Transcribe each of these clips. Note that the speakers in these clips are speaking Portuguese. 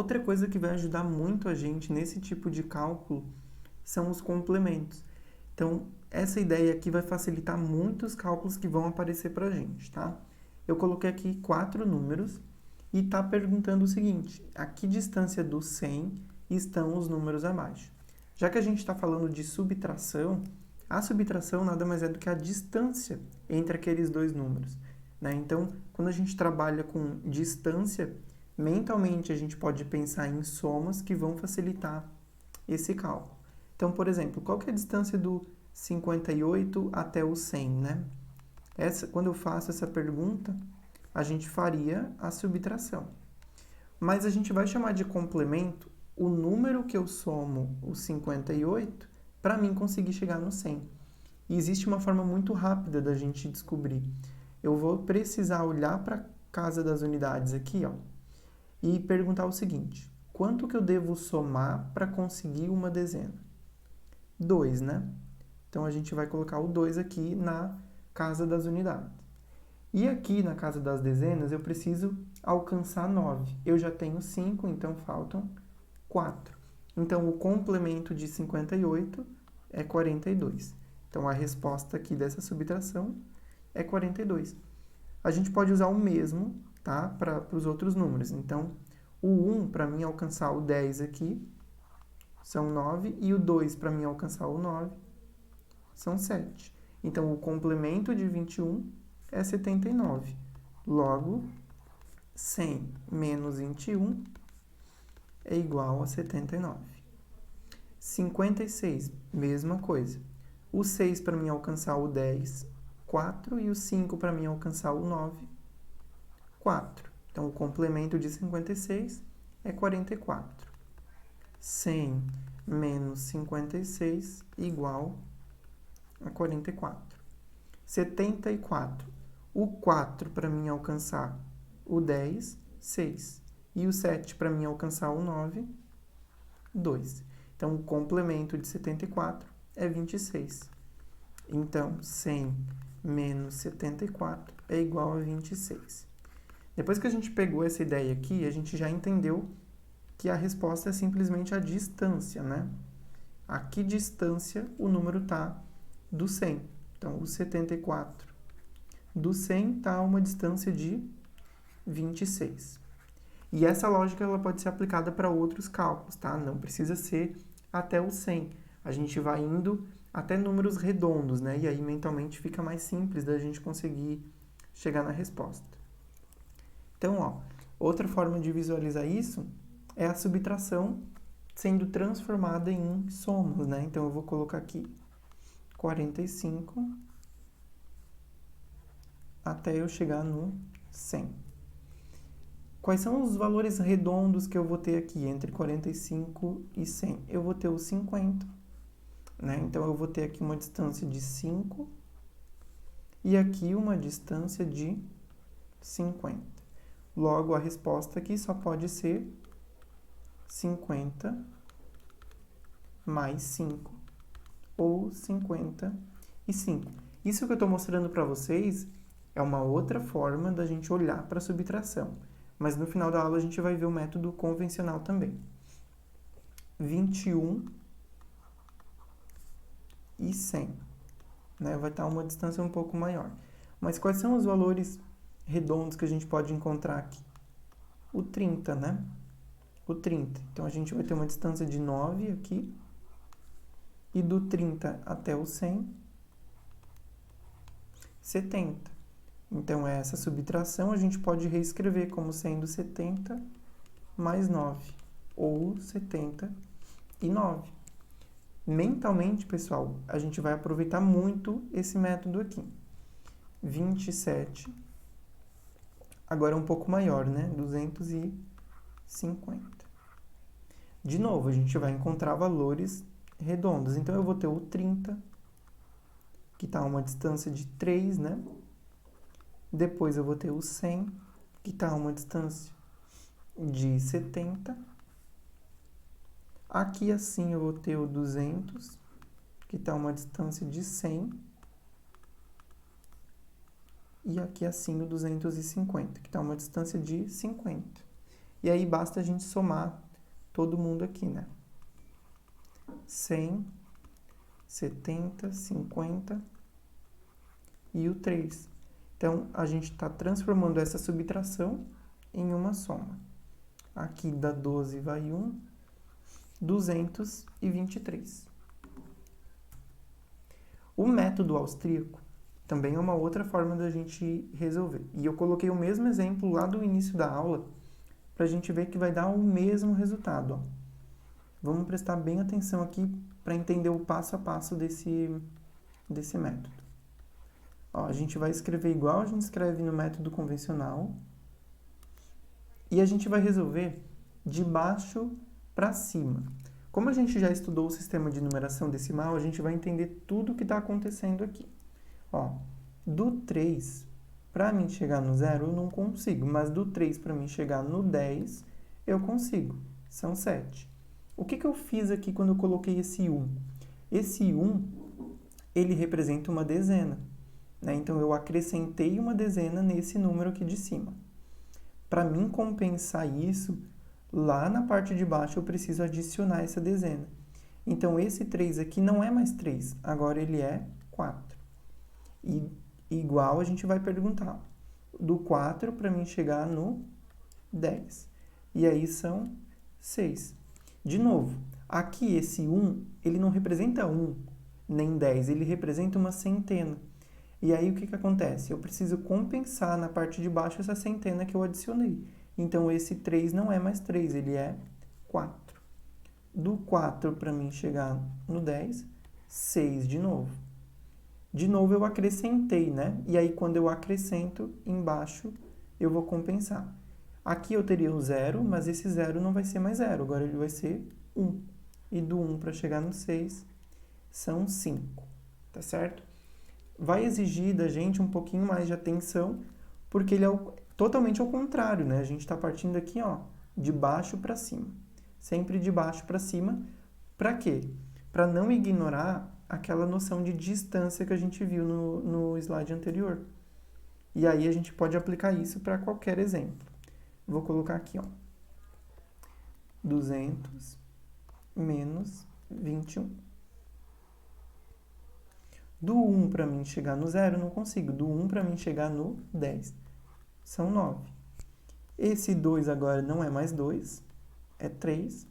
Outra coisa que vai ajudar muito a gente nesse tipo de cálculo são os complementos. Então, essa ideia aqui vai facilitar muitos cálculos que vão aparecer para a gente, tá? Eu coloquei aqui 4 números e está perguntando o seguinte: a que distância do 100 estão os números abaixo? Já que a gente está falando de subtração, a subtração nada mais é do que a distância entre aqueles dois números, né? Então, quando a gente trabalha com distância, mentalmente a gente pode pensar em somas que vão facilitar esse cálculo. Então, por exemplo, qual que é a distância do 58 até o 100, né? Quando eu faço essa pergunta, a gente faria a subtração. Mas a gente vai chamar de complemento o número que eu somo o 58 para mim conseguir chegar no 100. E existe uma forma muito rápida da gente descobrir. Eu vou precisar olhar para a casa das unidades aqui, ó, e perguntar o seguinte: quanto que eu devo somar para conseguir uma dezena? 2, né? Então, a gente vai colocar o 2 aqui na casa das unidades. E aqui na casa das dezenas, eu preciso alcançar 9. Eu já tenho 5, então faltam 4. Então, o complemento de 58 é 42. Então, a resposta aqui dessa subtração é 42. A gente pode usar o mesmo, tá, para os outros números. Então, o 1 para mim alcançar o 10 aqui são 9, e o 2 para mim alcançar o 9 são 7. Então, o complemento de 21 é 79. Logo, 100 menos 21 é igual a 79. 56, mesma coisa. O 6 para mim alcançar o 10, 4. E o 5 para mim alcançar o 9, 4. Então, o complemento de 56 é 44. 100 menos 56 igual a 44. 74. O 4 para mim alcançar o 10, 6. E o 7 para mim alcançar o 9, 2. Então, o complemento de 74 é 26. Então, 100 menos 74 é igual a 26. Depois que a gente pegou essa ideia aqui, a gente já entendeu que a resposta é simplesmente a distância, né? A que distância o número está do 100. Então, o 74 do 100 está a uma distância de 26. E essa lógica ela pode ser aplicada para outros cálculos, tá? Não precisa ser até o 100. A gente vai indo até números redondos, né? E aí mentalmente fica mais simples da gente conseguir chegar na resposta. Então, ó, outra forma de visualizar isso é a subtração sendo transformada em somas, né? Então, eu vou colocar aqui 45 até eu chegar no 100. Quais são os valores redondos que eu vou ter aqui entre 45 e 100? Eu vou ter o 50, né? Então, eu vou ter aqui uma distância de 5 e aqui uma distância de 50. Logo, a resposta aqui só pode ser 50 mais 5, ou 55. Isso que eu estou mostrando para vocês é uma outra forma da gente olhar para a subtração. Mas no final da aula a gente vai ver o método convencional também. 21 e 100. Né? Vai estar uma distância um pouco maior. Mas quais são os valores redondos que a gente pode encontrar aqui? O 30, né? O 30. Então, a gente vai ter uma distância de 9 aqui. E do 30 até o 100, 70. Então, essa subtração a gente pode reescrever como sendo 70 mais 9, ou 79. Mentalmente, pessoal, a gente vai aproveitar muito esse método aqui. 27, agora é um pouco maior, né? 250. De novo, a gente vai encontrar valores redondos. Então, eu vou ter o 30, que está a uma distância de 3, né? Depois, eu vou ter o 100, que está a uma distância de 70. Aqui, assim, eu vou ter o 200, que está a uma distância de 100. E aqui, assim, o 250, que está a uma distância de 50. E aí basta a gente somar todo mundo aqui, né? 100, 70, 50 e o 3. Então, a gente está transformando essa subtração em uma soma. Aqui da 12 vai 1, 223. O método austríaco também é uma outra forma da gente resolver. E eu coloquei o mesmo exemplo lá do início da aula para a gente ver que vai dar o mesmo resultado. Ó. Vamos prestar bem atenção aqui para entender o passo a passo desse método. Ó, a gente vai escrever igual a gente escreve no método convencional e a gente vai resolver de baixo para cima. Como a gente já estudou o sistema de numeração decimal, a gente vai entender tudo o que está acontecendo aqui. Ó, do 3 para mim chegar no 0 eu não consigo, mas do 3 para mim chegar no 10 eu consigo. São 7. O que eu fiz aqui quando eu coloquei esse 1? Esse 1, ele representa uma dezena. Né? Então, eu acrescentei uma dezena nesse número aqui de cima. Para mim compensar isso, lá na parte de baixo eu preciso adicionar essa dezena. Então, esse 3 aqui não é mais 3, agora ele é 4. E igual a gente vai perguntar, do 4 para mim chegar no 10. E aí são 6. De novo, aqui esse 1, ele não representa 1, nem 10, ele representa uma centena. E aí o que acontece? Eu preciso compensar na parte de baixo essa centena que eu adicionei. Então, esse 3 não é mais 3, ele é 4. Do 4 para mim chegar no 10, 6 de novo. De novo eu acrescentei, né? E aí quando eu acrescento, embaixo eu vou compensar. Aqui eu teria o 0, mas esse 0 não vai ser mais 0, agora ele vai ser 1. E do 1 para chegar no 6 são 5, tá certo? Vai exigir da gente um pouquinho mais de atenção, porque ele é totalmente ao contrário, né? A gente está partindo aqui, ó, de baixo para cima. Sempre de baixo para cima. Para quê? Para não ignorar aquela noção de distância que a gente viu no slide anterior. E aí a gente pode aplicar isso para qualquer exemplo. Vou colocar aqui, ó, 200 menos 21. Do 1 para mim chegar no 0, eu não consigo. Do 1 para mim chegar no 10, são 9. Esse 2 agora não é mais 2, é 3.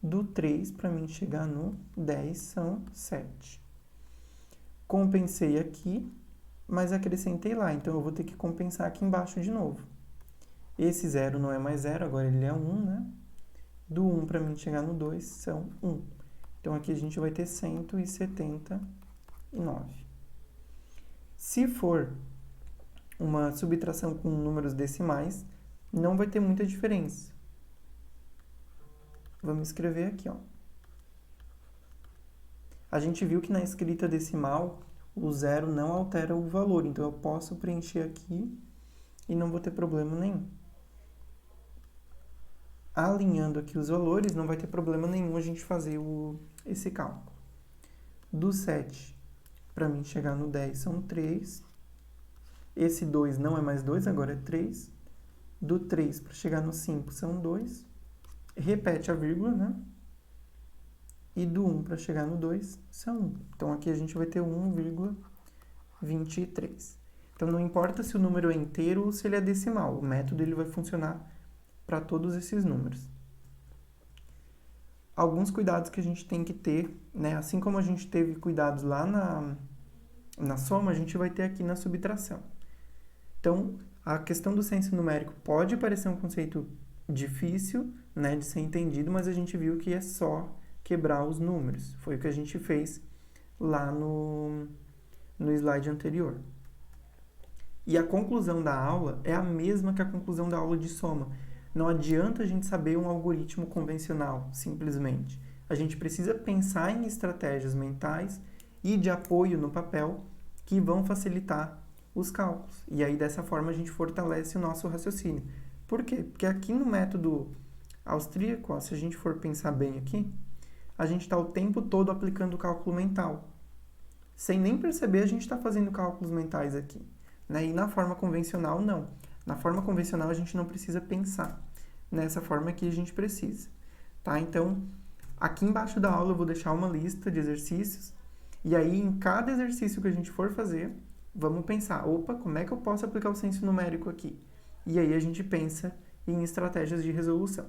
Do 3 para mim chegar no 10 são 7. Compensei aqui, mas acrescentei lá. Então, eu vou ter que compensar aqui embaixo de novo. Esse 0 não é mais 0, agora ele é 1, né? Do 1 para mim chegar no 2 são 1. Então, aqui a gente vai ter 179. Se for uma subtração com números decimais, não vai ter muita diferença. Vamos escrever aqui, ó. A gente viu que na escrita decimal, o 0 não altera o valor. Então, eu posso preencher aqui e não vou ter problema nenhum. Alinhando aqui os valores, não vai ter problema nenhum a gente fazer esse cálculo. Do 7 para mim chegar no 10 são 3. Esse 2 não é mais 2, agora é 3. Do 3 para chegar no 5 são 2. Repete a vírgula, né? E do 1 para chegar no 2 são 1. Então, aqui a gente vai ter 1,23. Então, não importa se o número é inteiro ou se ele é decimal. O método ele vai funcionar para todos esses números. Alguns cuidados que a gente tem que ter, né? Assim como a gente teve cuidados lá na soma, a gente vai ter aqui na subtração. Então, a questão do senso numérico pode parecer um conceito difícil, né, de ser entendido, mas a gente viu que é só quebrar os números. Foi o que a gente fez lá no slide anterior. E a conclusão da aula é a mesma que a conclusão da aula de soma. Não adianta a gente saber um algoritmo convencional, simplesmente. A gente precisa pensar em estratégias mentais e de apoio no papel que vão facilitar os cálculos. E aí, dessa forma, a gente fortalece o nosso raciocínio. Por quê? Porque aqui no método austríaco, ó, se a gente for pensar bem aqui, a gente está o tempo todo aplicando o cálculo mental. Sem nem perceber, a gente está fazendo cálculos mentais aqui. Né? E na forma convencional, não. Na forma convencional, a gente não precisa pensar. nessa forma que a gente precisa, tá? Então, aqui embaixo da aula eu vou deixar uma lista de exercícios, e aí em cada exercício que a gente for fazer, vamos pensar, opa, como é que eu posso aplicar o senso numérico aqui? E aí a gente pensa em estratégias de resolução.